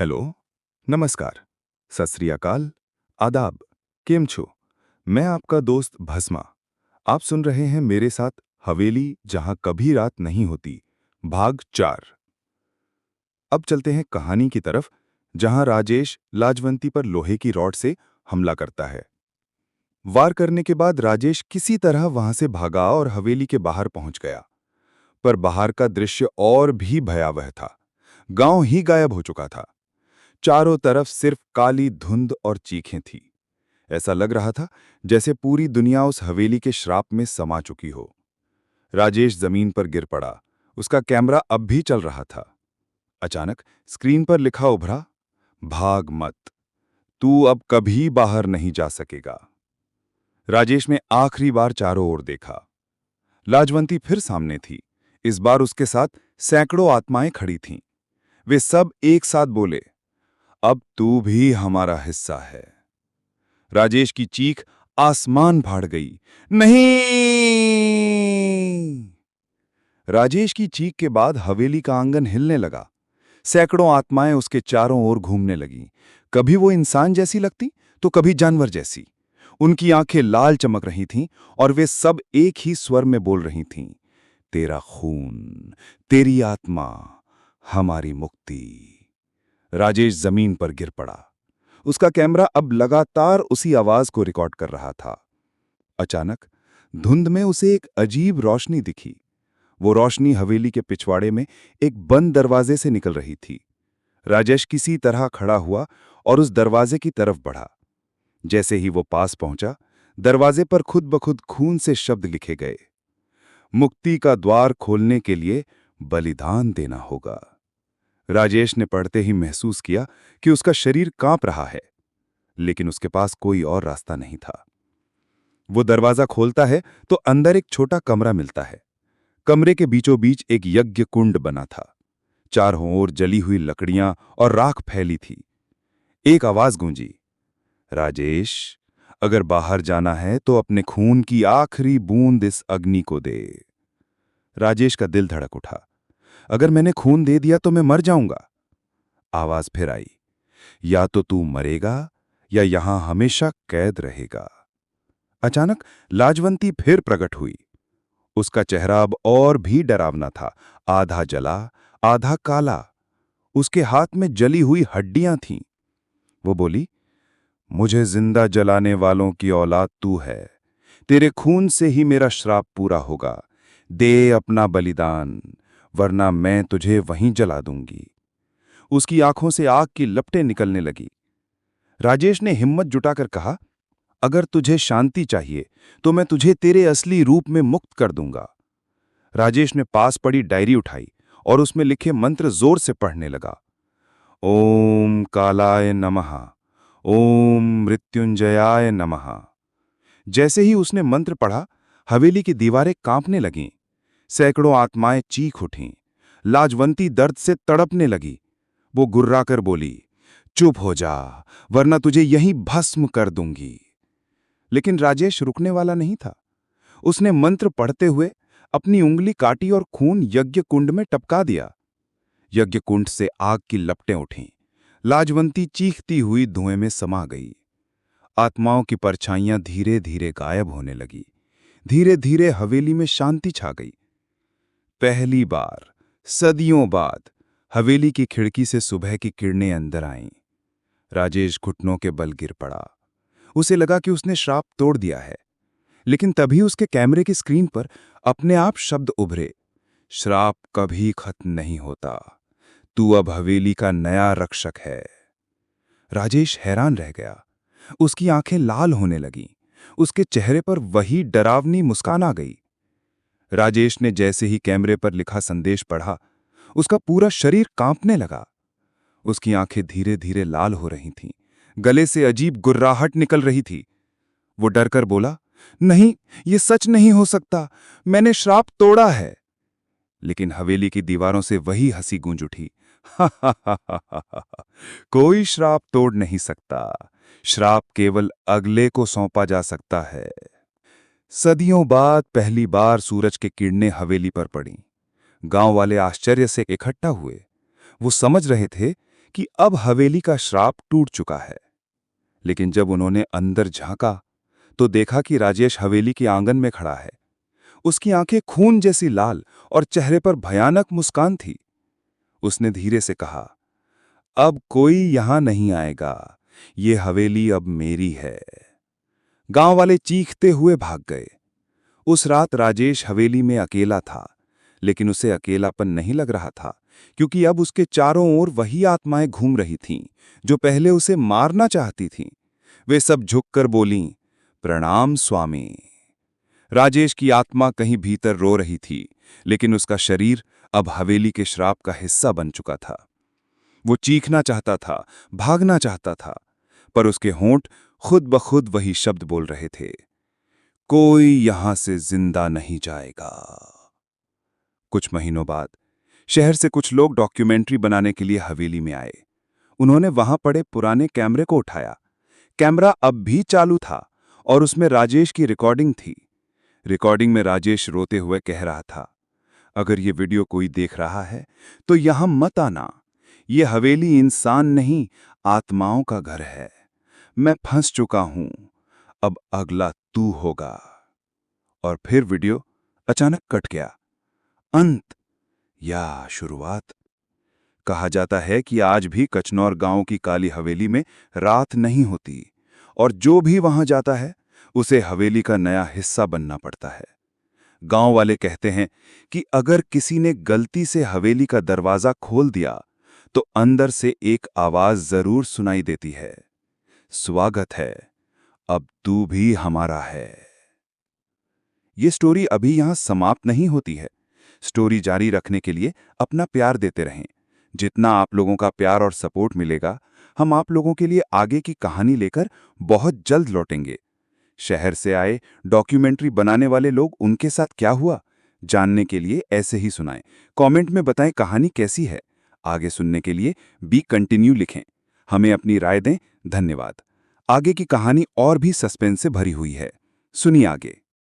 Hello, नमस्कार, सत श्री अकाल, आदाब, केम छो? मैं आपका दोस्त भस्मा। आप सुन रहे हैं मेरे साथ हवेली जहां कभी रात नहीं होती, भाग 4। अब चलते हैं कहानी की तरफ, जहां राजेश लाजवंती पर लोहे की रॉड से हमला करता है। वार करने के बाद राजेश किसी तरह वहां से भागा और हवेली के बाहर पहुंच गया। पर बाहर का दृश्य और भी भयावह था। गांव ही गायब हो चुका था। चारों तरफ सिर्फ काली धुंध और चीखें थी। ऐसा लग रहा था जैसे पूरी दुनिया उस हवेली के श्राप में समा चुकी हो। राजेश जमीन पर गिर पड़ा। उसका कैमरा अब भी चल रहा था। अचानक स्क्रीन पर लिखा उभरा, भाग मत, तू अब कभी बाहर नहीं जा सकेगा। राजेश ने आखिरी बार चारों ओर देखा। लाजवंती फिर सामने थी। इस बार उसके साथ सैकड़ों आत्माएं खड़ी थीं। वे सब एक साथ बोले, अब तू भी हमारा हिस्सा है। राजेश की चीख आसमान फाड़ गई। नहीं! राजेश की चीख के बाद हवेली का आंगन हिलने लगा। सैकड़ों आत्माएं उसके चारों ओर घूमने लगीं। कभी वो इंसान जैसी लगती, तो कभी जानवर जैसी। उनकी आंखें लाल चमक रही थीं और वे सब एक ही स्वर में बोल रही थीं, तेरा खून, तेरी आत्मा, हमारी मुक्ति। राजेश जमीन पर गिर पड़ा। उसका कैमरा अब लगातार उसी आवाज को रिकॉर्ड कर रहा था। अचानक धुंध में उसे एक अजीब रोशनी दिखी। वो रोशनी हवेली के पिछवाड़े में एक बंद दरवाजे से निकल रही थी। राजेश किसी तरह खड़ा हुआ और उस दरवाजे की तरफ बढ़ा। जैसे ही वो पास पहुंचा, दरवाजे पर खुद ब खुद खून से शब्द लिखे गए, मुक्ति का द्वार खोलने के लिए बलिदान देना होगा। राजेश ने पढ़ते ही महसूस किया कि उसका शरीर कांप रहा है, लेकिन उसके पास कोई और रास्ता नहीं था। वो दरवाजा खोलता है तो अंदर एक छोटा कमरा मिलता है। कमरे के बीचों बीच एक यज्ञ कुंड बना था। चारों ओर जली हुई लकड़ियां और राख फैली थी। एक आवाज गूंजी, राजेश, अगर बाहर जाना है तो अपने खून की आखिरी बूंद इस अग्नि को दे। राजेश का दिल धड़क उठा। अगर मैंने खून दे दिया तो मैं मर जाऊंगा। आवाज फिर आई, या तो तू मरेगा या यहां हमेशा कैद रहेगा। अचानक लाजवंती फिर प्रकट हुई। उसका चेहरा अब और भी डरावना था, आधा जला, आधा काला। उसके हाथ में जली हुई हड्डियां थीं। वो बोली, मुझे जिंदा जलाने वालों की औलाद तू है। तेरे खून से ही मेरा श्राप पूरा होगा। दे अपना बलिदान, वरना मैं तुझे वहीं जला दूंगी। उसकी आंखों से आग की लपटें निकलने लगी। राजेश ने हिम्मत जुटाकर कहा, अगर तुझे शांति चाहिए तो मैं तुझे तेरे असली रूप में मुक्त कर दूंगा। राजेश ने पास पड़ी डायरी उठाई और उसमें लिखे मंत्र जोर से पढ़ने लगा। ओम कालाय नमः, ओम मृत्युंजयाय नमः। जैसे ही उसने मंत्र पढ़ा, हवेली की दीवारें कांपने लगीं। सैकड़ों आत्माएं चीख उठीं। लाजवंती दर्द से तड़पने लगी। वो गुर्राकर बोली, चुप हो जा, वरना तुझे यहीं भस्म कर दूंगी। लेकिन राजेश रुकने वाला नहीं था। उसने मंत्र पढ़ते हुए अपनी उंगली काटी और खून यज्ञ कुंड में टपका दिया। यज्ञ कुंड से आग की लपटें उठीं। लाजवंती चीखती हुई धुएं में समा गई। आत्माओं की परछाइयां धीरे धीरे गायब होने लगी। धीरे धीरे हवेली में शांति छा गई। पहली बार सदियों बाद हवेली की खिड़की से सुबह की किरणें अंदर आईं। राजेश घुटनों के बल गिर पड़ा। उसे लगा कि उसने श्राप तोड़ दिया है। लेकिन तभी उसके कैमरे की स्क्रीन पर अपने आप शब्द उभरे, श्राप कभी खत्म नहीं होता, तू अब हवेली का नया रक्षक है। राजेश हैरान रह गया। उसकी आंखें लाल होने लगीं। उसके चेहरे पर वही डरावनी मुस्कान आ गई। राजेश ने जैसे ही कैमरे पर लिखा संदेश पढ़ा, उसका पूरा शरीर कांपने लगा। उसकी आंखें धीरे धीरे लाल हो रही थीं। गले से अजीब गुर्राहट निकल रही थी। वो डरकर बोला, नहीं, ये सच नहीं हो सकता, मैंने श्राप तोड़ा है। लेकिन हवेली की दीवारों से वही हंसी गूंज उठी। कोई श्राप तोड़ नहीं सकता, श्राप केवल अगले को सौंपा जा सकता है। सदियों बाद पहली बार सूरज की किरणें हवेली पर पड़ीं। गांव वाले आश्चर्य से इकट्ठा हुए। वो समझ रहे थे कि अब हवेली का श्राप टूट चुका है। लेकिन जब उन्होंने अंदर झांका तो देखा कि राजेश हवेली के आंगन में खड़ा है। उसकी आंखें खून जैसी लाल और चेहरे पर भयानक मुस्कान थी। उसने धीरे से कहा, अब कोई यहां नहीं आएगा, ये हवेली अब मेरी है। गांव वाले चीखते हुए भाग गए। उस रात राजेश हवेली में अकेला था, लेकिन उसे अकेलापन नहीं लग रहा था, क्योंकि अब उसके चारों ओर वही आत्माएं घूम रही थीं जो पहले उसे मारना चाहती थीं। वे सब झुककर बोलीं, प्रणाम स्वामी। राजेश की आत्मा कहीं भीतर रो रही थी, लेकिन उसका शरीर अब हवेली के श्राप का हिस्सा बन चुका था। वो चीखना चाहता था, भागना चाहता था, पर उसके होंठ खुद ब खुद वही शब्द बोल रहे थे, कोई यहां से जिंदा नहीं जाएगा। कुछ महीनों बाद शहर से कुछ लोग डॉक्यूमेंट्री बनाने के लिए हवेली में आए। उन्होंने वहां पड़े पुराने कैमरे को उठाया। कैमरा अब भी चालू था और उसमें राजेश की रिकॉर्डिंग थी। रिकॉर्डिंग में राजेश रोते हुए कह रहा था, अगर ये वीडियो कोई देख रहा है तो यहां मत आना। ये हवेली इंसान नहीं, आत्माओं का घर है। मैं फंस चुका हूं, अब अगला तू होगा। और फिर वीडियो अचानक कट गया। अंत या शुरुआत? कहा जाता है कि आज भी कचनौर गांव की काली हवेली में रात नहीं होती, और जो भी वहां जाता है उसे हवेली का नया हिस्सा बनना पड़ता है। गांव वाले कहते हैं कि अगर किसी ने गलती से हवेली का दरवाजा खोल दिया तो अंदर से एक आवाज जरूर सुनाई देती है, स्वागत है, अब तू भी हमारा है। ये स्टोरी अभी यहां समाप्त नहीं होती है। स्टोरी जारी रखने के लिए अपना प्यार देते रहें। जितना आप लोगों का प्यार और सपोर्ट मिलेगा, हम आप लोगों के लिए आगे की कहानी लेकर बहुत जल्द लौटेंगे। शहर से आए डॉक्यूमेंट्री बनाने वाले लोग, उनके साथ क्या हुआ, जानने के लिए ऐसे ही सुनाएं। कमेंट में बताएं कहानी कैसी है। आगे सुनने के लिए बी कंटिन्यू लिखें। हमें अपनी राय दें। धन्यवाद। आगे की कहानी और भी सस्पेंस से भरी हुई है। सुनिए आगे।